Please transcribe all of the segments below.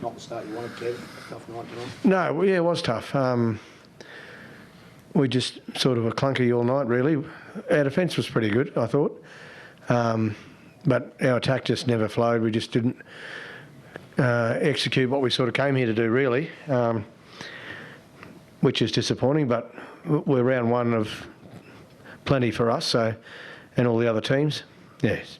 not the start you wanted, Kev? Tough night tonight? No, yeah, it was tough. We just sort of were clunky all night, really. Our defence was pretty good, I thought. But our attack just never flowed. We just didn't execute what we sort of came here to do, really, which is disappointing. But we're round one of plenty for us, so, and all the other teams. Yes.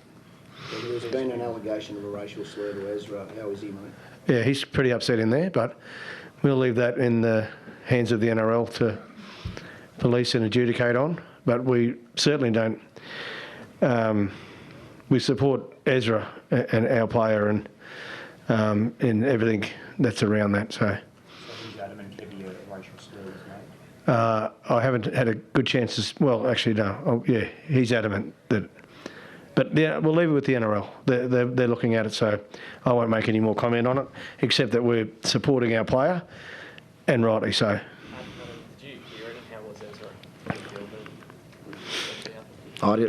There's been an allegation of a racial slur to Ezra. How is he, mate? Yeah, he's pretty upset in there, but we'll leave that in the hands of the NRL to police and adjudicate on. But we certainly don't. We support Ezra and our player and in everything that's around that. So who's Adam and Kevy are racial slurs, mate? I haven't had a good chance to. Well, actually, no. Oh, yeah, he's adamant that. But yeah, we'll leave it with the NRL. They're looking at it, so I won't make any more comment on it, except that we're supporting our player, and rightly so. Did you hear it, and how was Ezra?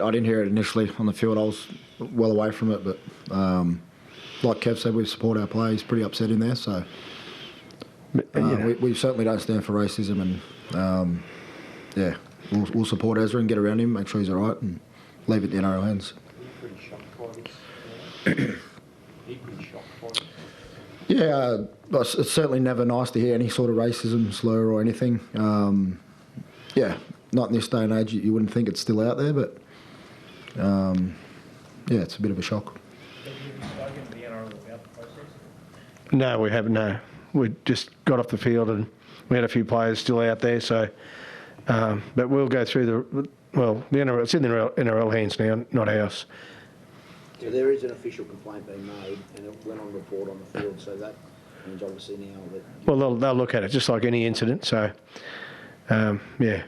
I didn't hear it initially on the field. I was well away from it, but like Kev said, we support our player. He's pretty upset in there, so we certainly don't stand for racism, and yeah, we'll support Ezra and get around him, make sure he's all right, and leave it in our hands. Yeah, it's certainly never nice to hear any sort of racism slur or anything. Yeah, not in this day and age. You wouldn't think it's still out there, but yeah, it's a bit of a shock. No, we haven't. No, we just got off the field and we had a few players still out there. So, but we'll go through the NRL. It's in the NRL hands now, not ours. So there is an official complaint being made, and it went on report on the field. So that means obviously now that. Well, they'll look at it just like any incident. So, yeah. Were you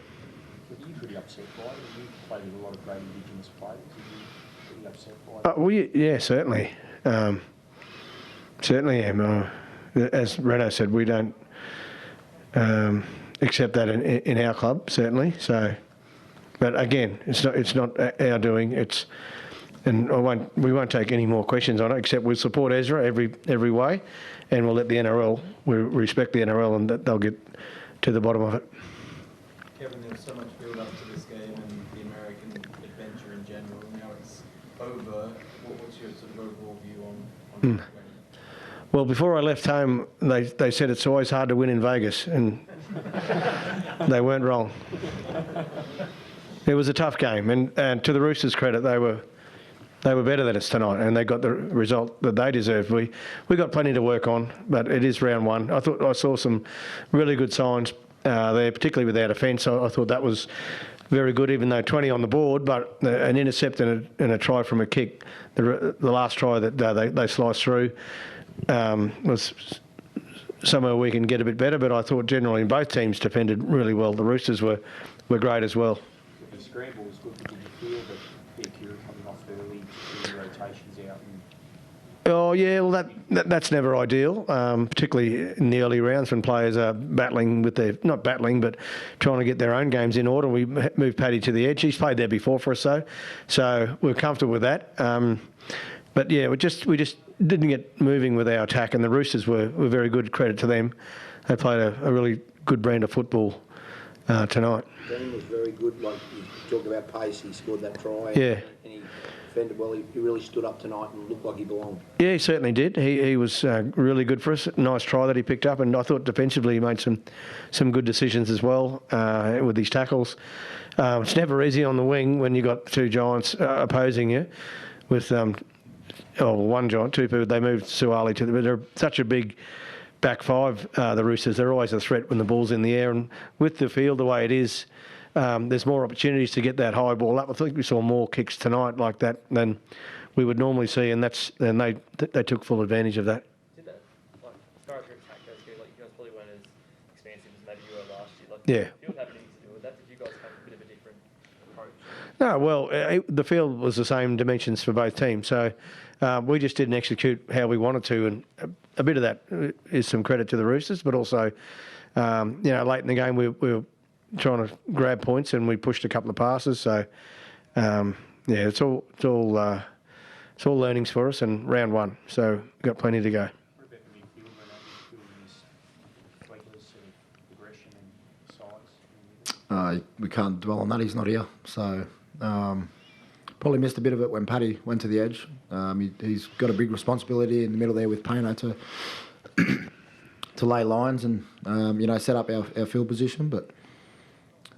pretty upset by it? You played with a lot of great Indigenous players. Were you pretty upset by it? Yeah, certainly. Certainly am. As Reno said, we don't accept that in our club, certainly. So, but again, it's not our doing. We won't take any more questions on it. Except we'll support Ezra every way, and we'll let the NRL. We respect the NRL, and they'll get to the bottom of it. Kevin, there was so much build up to this game and the American adventure in general. Now it's over. What's your sort of overall view on it? Well, before I left home, they said it's always hard to win in Vegas, and they weren't wrong. It was a tough game, and to the Roosters' credit, they were better than us tonight, and they got the result that they deserved. We got plenty to work on, but it is round one. I thought I saw some really good signs there, particularly with our defence. I thought that was very good, even though 20 on the board, but an intercept and a try from a kick, the last try that they sliced through, was somewhere we can get a bit better. But I thought generally both teams defended really well. The Roosters were great as well. The scramble was good for the field, but Kira coming off early, the rotations out. Oh yeah, well that's never ideal, particularly in the early rounds when players are battling with not battling, but trying to get their own games in order. We moved Paddy to the edge. He's played there before for us, so we're comfortable with that. But yeah, we just didn't get moving with our attack, and the Roosters were very good. Credit to them. They played a really good brand of football tonight. Dean was very good. Like you talk about pace, he scored that try. Yeah. And he defended well. He really stood up tonight and looked like he belonged. Yeah, he certainly did. He was really good for us. Nice try that he picked up, and I thought defensively he made some good decisions as well with his tackles. It's never easy on the wing when you got two giants opposing you with. One giant, two people. They moved Suali to but they're such a big back five. The Roosters, they're always a threat when the ball's in the air, and with the field the way it is, there's more opportunities to get that high ball up. I think we saw more kicks tonight like that than we would normally see, and they took full advantage of that. Did that, like, as far as your attack goes, you guys probably weren't as expansive as maybe you were last year. Like, Yeah. Did you have anything to do with that? Did you guys have a bit of a different approach? No, well, the field was the same dimensions for both teams, so we just didn't execute how we wanted to, and a bit of that is some credit to the Roosters, but also, late in the game we were trying to grab points and we pushed a couple of passes. So, it's all learnings for us, and round one, so we've got plenty to go. What about the midfield? We can't dwell on that. He's not here, so probably missed a bit of it when Paddy went to the edge. He's got a big responsibility in the middle there with Payno to lay lines and set up our field position. But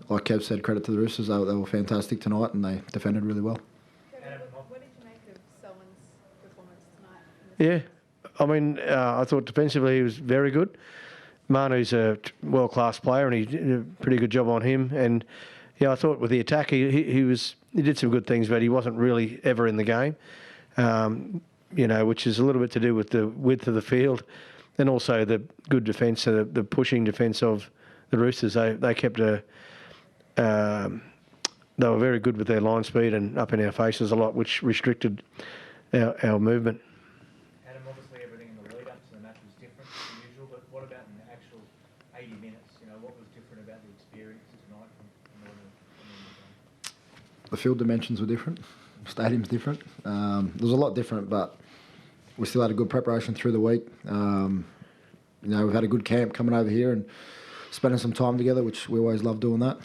like Kev said, credit to the Roosters. They were fantastic tonight and they defended really well. What did you make of Selwyn's performance tonight? Yeah, I mean, I thought defensively he was very good. Manu's a world-class player and he did a pretty good job on him. And yeah, I thought with the attack he did some good things, but he wasn't really ever in the game. Which is a little bit to do with the width of the field, and also the good defence, the pushing defence of the Roosters. They kept they were very good with their line speed and up in our faces a lot, which restricted our movement. Adam, obviously everything in the lead up to the match was different than usual, but what about in the actual 80 minutes? What was different about the experience tonight from the game? The field dimensions were different. The stadium's different. There was a lot different, but we still had a good preparation through the week. We've had a good camp coming over here and spending some time together, which we always love doing that.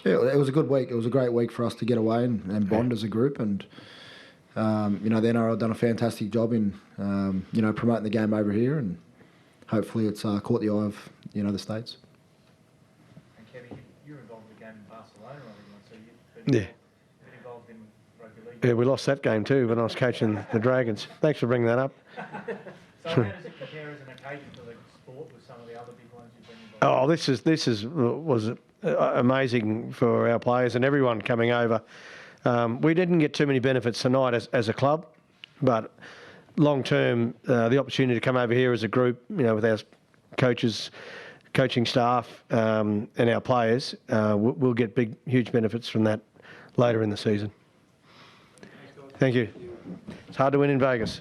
It was a good week. It was a great week for us to get away and bond as a group. And, the NRL done a fantastic job in, promoting the game over here. And hopefully it's caught the eye of, the States. And Kevin, you were involved in the game in Barcelona, I think, so Yeah. You've been involved in rugby league. Yeah, we lost that game too when I was coaching the Dragons. Thanks for bringing that up. So how does it compare as an occasion to the sport with some of the other big ones you've been involved in? Was amazing for our players and everyone coming over. We didn't get too many benefits tonight as a club, but long term, the opportunity to come over here as a group, with our coaches, coaching staff, and our players, we'll get huge benefits from that later in the season. Thank you. It's hard to win in Vegas.